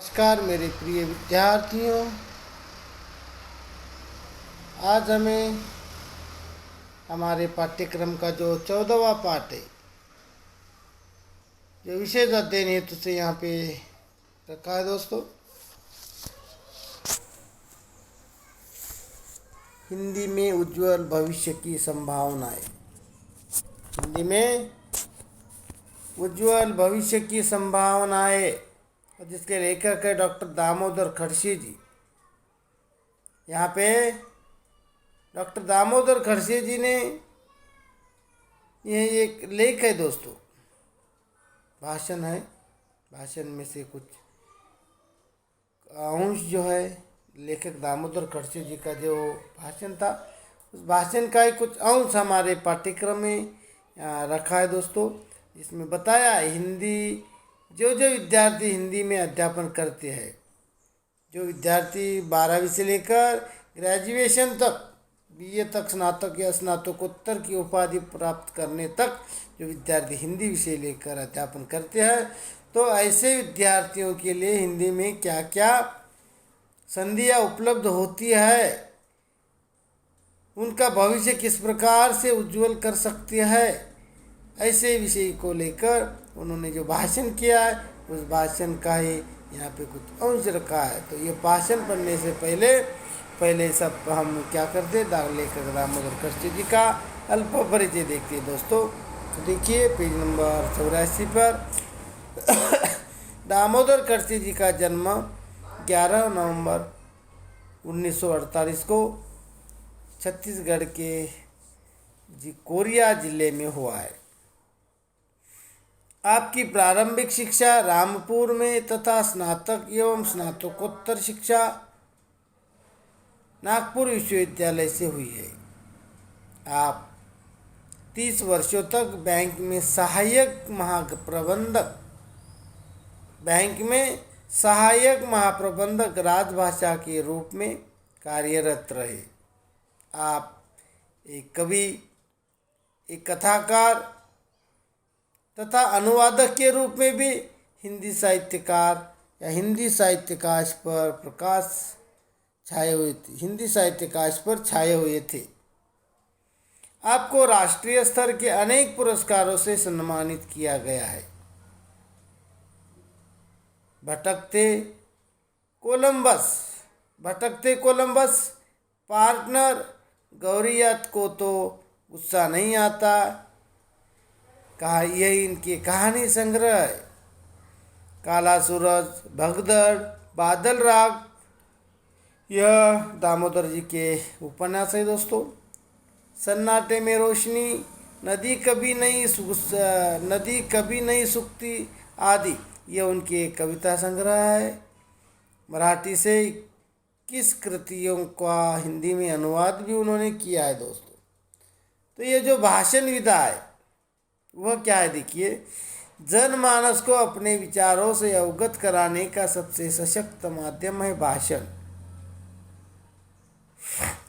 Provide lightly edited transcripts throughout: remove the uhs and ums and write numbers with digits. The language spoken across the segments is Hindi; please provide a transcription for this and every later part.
नमस्कार मेरे प्रिय विद्यार्थियों। आज हमें हमारे पाठ्यक्रम का जो 14वां पाठ है, जो विशेष अध्ययन हेतु से यहाँ पे रखा है दोस्तों, हिंदी में उज्जवल भविष्य की संभावनाएं। हिंदी में उज्जवल भविष्य की संभावनाएं, जिसके लेखक है डॉक्टर दामोदर खड़से जी। यहाँ पे डॉक्टर दामोदर खड़से जी ने यह एक लेख है दोस्तों, भाषण है। भाषण में से कुछ अंश जो है लेखक दामोदर खड़से जी का जो भाषण था, उस भाषण का ही कुछ अंश हमारे पाठ्यक्रम में रखा है दोस्तों। जिसमें बताया हिंदी जो विद्यार्थी हिंदी में अध्यापन करते हैं, जो विद्यार्थी 12वीं से लेकर ग्रेजुएशन तक, बीए तक, स्नातक या स्नातकोत्तर की उपाधि प्राप्त करने तक जो विद्यार्थी हिंदी विषय लेकर अध्यापन करते हैं, तो ऐसे विद्यार्थियों के लिए हिंदी में क्या क्या संधियाँ उपलब्ध होती है, उनका भविष्य किस प्रकार से उज्जवल कर सकती है, ऐसे विषय को लेकर उन्होंने जो भाषण किया है, उस भाषण का ही यहाँ पे कुछ अंश रखा है। तो ये भाषण पढ़ने से पहले सब हम क्या करते हैं, लेखक दामोदर खड़से जी का अल्प परिचय देखते हैं दोस्तों। तो देखिए पेज नंबर 84 पर दामोदर खड़से जी का जन्म 11 नवंबर 1948 को छत्तीसगढ़ के कोरिया जिले में हुआ है। आपकी प्रारंभिक शिक्षा रामपुर में तथा स्नातक एवं स्नातकोत्तर शिक्षा नागपुर विश्वविद्यालय से हुई है। आप 30 वर्षों तक बैंक में सहायक महाप्रबंधक राजभाषा के रूप में कार्यरत रहे। आप एक कवि, एक कथाकार तथा अनुवादक के रूप में भी हिंदी साहित्यकार या हिंदी साहित्यकाश पर छाए हुए थे। आपको राष्ट्रीय स्तर के अनेक पुरस्कारों से सम्मानित किया गया है। भटकते कोलंबस, पार्टनर, गौरियत को तो गुस्सा नहीं आता, कहा यह इनके कहानी संग्रह है। काला सूरज, भगदड़, बादल राग, यह दामोदर जी के उपन्यास है दोस्तों। सन्नाटे में रोशनी, नदी कभी नहीं सूखती आदि, यह उनके कविता संग्रह है। मराठी से किस कृतियों का हिंदी में अनुवाद भी उन्होंने किया है दोस्तों। तो ये जो भाषण विधा है वह क्या है, देखिए, जनमानस को अपने विचारों से अवगत कराने का सबसे सशक्त माध्यम है भाषण।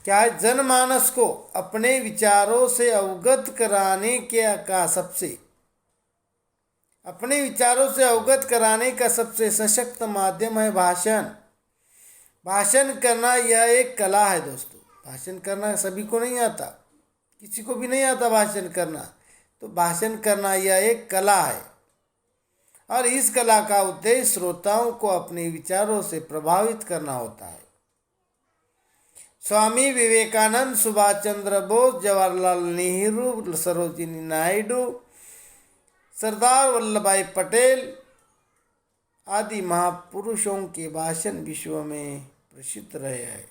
क्या है, जनमानस को अपने विचारों से अवगत कराने का सबसे सशक्त माध्यम है भाषण। भाषण करना यह एक कला है दोस्तों। भाषण करना सभी को नहीं आता, किसी को भी नहीं आता भाषण करना। तो भाषण करना यह एक कला है और इस कला का उद्देश्य श्रोताओं को अपने विचारों से प्रभावित करना होता है। स्वामी विवेकानंद, सुभाष चंद्र बोस, जवाहरलाल नेहरू, सरोजिनी नायडू, सरदार वल्लभ भाई पटेल आदि महापुरुषों के भाषण विश्व में प्रसिद्ध रहे हैं।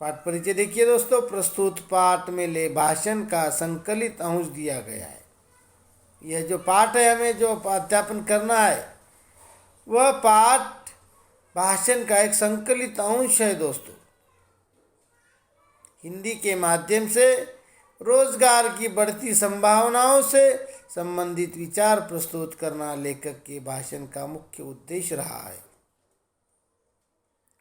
पाठ परिचय देखिए दोस्तों। प्रस्तुत पाठ में ले भाषण का संकलित अंश दिया गया है। यह जो पाठ है, हमें जो अध्यापन करना है, वह पाठ भाषण का एक संकलित अंश है दोस्तों। हिंदी के माध्यम से रोजगार की बढ़ती संभावनाओं से संबंधित विचार प्रस्तुत करना लेखक के भाषण का मुख्य उद्देश्य रहा है।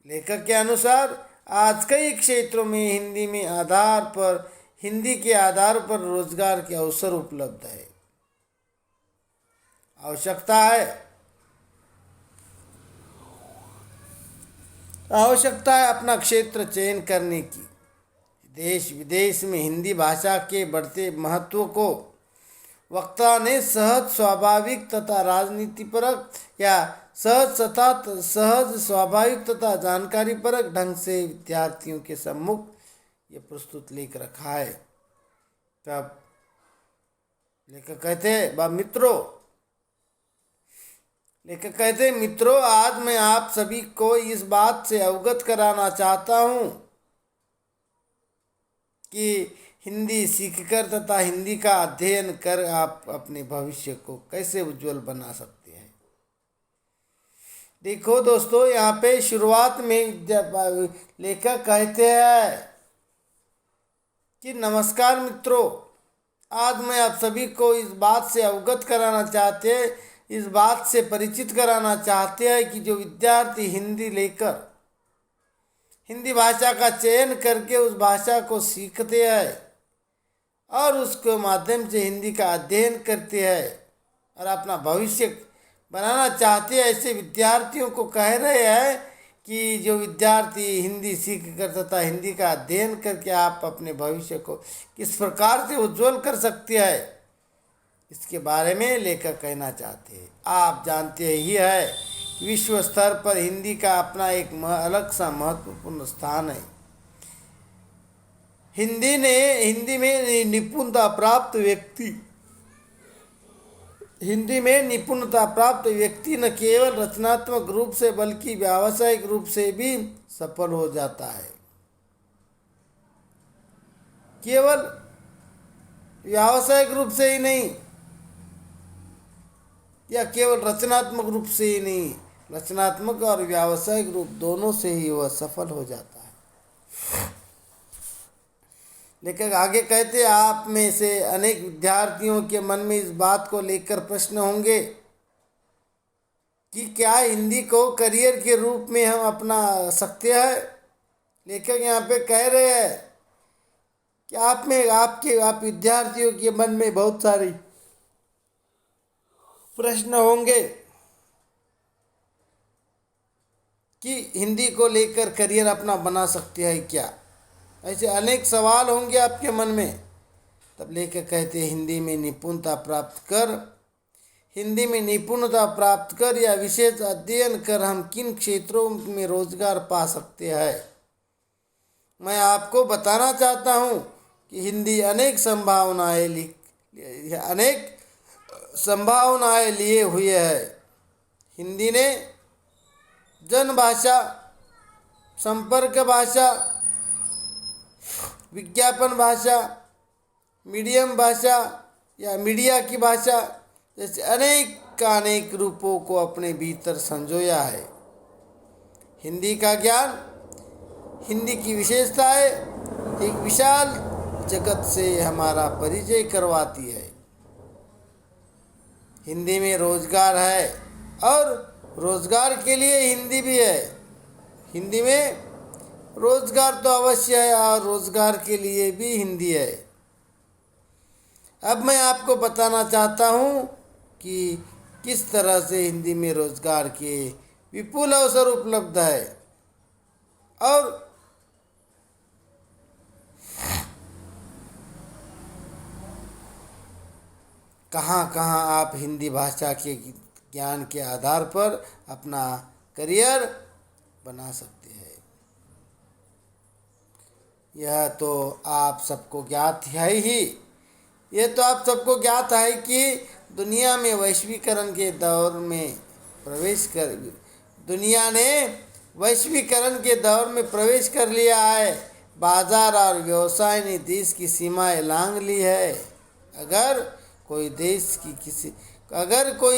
लेखक के अनुसार आज कई क्षेत्रों में हिंदी के आधार पर रोजगार के अवसर उपलब्ध है। आवश्यकता है आवश्यकता है अपना क्षेत्र चयन करने की। देश विदेश में हिंदी भाषा के बढ़ते महत्व को वक्ता ने सहज स्वाभाविक तथा राजनीतिपरक या सहज स्वाभाविक तथा जानकारीपरक ढंग से विद्यार्थियों के सम्मुख ये प्रस्तुत लिख रखा है। तब लेखक कहते हैं मित्रों, आज मैं आप सभी को इस बात से अवगत कराना चाहता हूँ कि हिंदी सीखकर तथा हिंदी का अध्ययन कर आप अपने भविष्य को कैसे उज्जवल बना सकते हैं। देखो दोस्तों, यहाँ पे शुरुआत में जब लेखक कहते हैं कि नमस्कार मित्रों, आज मैं आप सभी को इस बात से अवगत कराना चाहते हैं, इस बात से परिचित कराना चाहते हैं कि जो विद्यार्थी हिंदी लेकर हिंदी भाषा का चयन करके उस भाषा को सीखते हैं और उसके माध्यम से हिंदी का अध्ययन करते हैं और अपना भविष्य बनाना चाहते हैं, ऐसे विद्यार्थियों को कह रहे हैं कि जो विद्यार्थी हिंदी सीख कर तथा हिंदी का अध्ययन करके आप अपने भविष्य को किस प्रकार से उज्जवल कर सकते हैं, इसके बारे में लेखक कहना चाहते हैं। आप जानते ही है कि विश्व स्तर पर हिंदी का अपना एक अलग सा महत्वपूर्ण स्थान है। हिंदी में निपुणता प्राप्त व्यक्ति न केवल रचनात्मक रूप से बल्कि व्यावसायिक रूप से भी सफल हो जाता है। केवल व्यावसायिक रूप से ही नहीं या केवल रचनात्मक रूप से ही नहीं, रचनात्मक और व्यावसायिक रूप दोनों से ही वह सफल हो जाता है। लेकिन आगे कहते, आप में से अनेक विद्यार्थियों के मन में इस बात को लेकर प्रश्न होंगे कि क्या हिंदी को करियर के रूप में हम अपना सकते हैं। लेखक यहाँ पे कह रहे हैं कि आप विद्यार्थियों के मन में बहुत सारे प्रश्न होंगे कि हिंदी को लेकर करियर अपना बना सकते हैं क्या, ऐसे अनेक सवाल होंगे आपके मन में। तब लेखक कहते हैं, हिंदी में निपुणता प्राप्त कर या विशेष अध्ययन कर हम किन क्षेत्रों में रोजगार पा सकते हैं। मैं आपको बताना चाहता हूँ कि हिंदी अनेक संभावनाएं लिए हुए है। हिंदी ने जनभाषा, संपर्क भाषा, विज्ञापन भाषा, मीडियम भाषा या मीडिया की भाषा जैसे अनेक रूपों को अपने भीतर संजोया है। हिंदी का ज्ञान, हिंदी की विशेषताएं एक विशाल जगत से हमारा परिचय करवाती है। हिंदी में रोजगार है और रोजगार के लिए हिंदी भी है। हिंदी में रोजगार तो अवश्य है और रोजगार के लिए भी हिंदी है। अब मैं आपको बताना चाहता हूँ कि किस तरह से हिंदी में रोजगार के विपुल अवसर उपलब्ध है और कहाँ आप हिंदी भाषा के ज्ञान के आधार पर अपना करियर बना सकते हैं। यह तो आप सबको ज्ञात है ही। ये तो आप सबको ज्ञात है कि दुनिया ने वैश्वीकरण के दौर में प्रवेश कर लिया है। बाजार और व्यवसाय ने देश की सीमाएं लांघ ली है। अगर कोई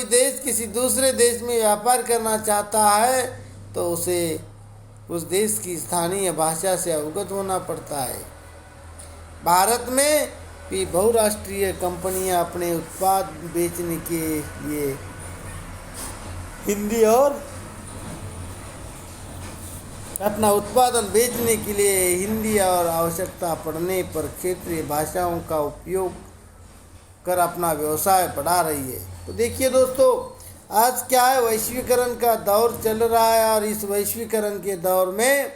देश किसी दूसरे देश में व्यापार करना चाहता है तो उसे उस देश की स्थानीय भाषा से अवगत होना पड़ता है। भारत में भी बहुराष्ट्रीय कंपनियां अपने उत्पाद बेचने के लिए हिंदी और अपना उत्पादन बेचने के लिए हिंदी और आवश्यकता पड़ने पर क्षेत्रीय भाषाओं का उपयोग कर अपना व्यवसाय बढ़ा रही है। तो देखिए दोस्तों, आज क्या है, वैश्वीकरण का दौर चल रहा है और इस वैश्वीकरण के दौर में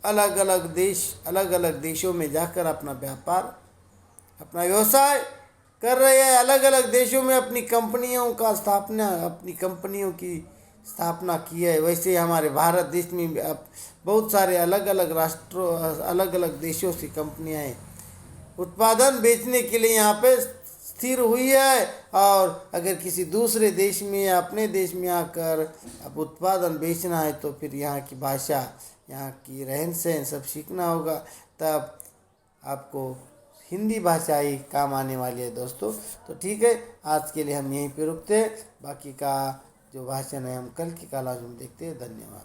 अलग अलग देशों में जाकर अपना व्यापार, अपना व्यवसाय कर रहे हैं। अलग अलग देशों में अपनी कंपनियों की स्थापना की है। वैसे ही हमारे भारत देश में अब बहुत सारे अलग अलग राष्ट्रों, अलग अलग देशों से कंपनियां हैं, उत्पादन बेचने के लिए यहाँ पे स्थिर हुई है। और अगर किसी दूसरे देश में या अपने देश में आकर अब उत्पादन बेचना है तो फिर यहाँ की भाषा, यहाँ की रहन सहन सब सीखना होगा, तब आपको हिंदी भाषा ही काम आने वाली है दोस्तों। तो ठीक है, आज के लिए हम यहीं पे रुकते हैं, बाकी का जो भाषण है हम कल की कलास में देखते हैं। धन्यवाद।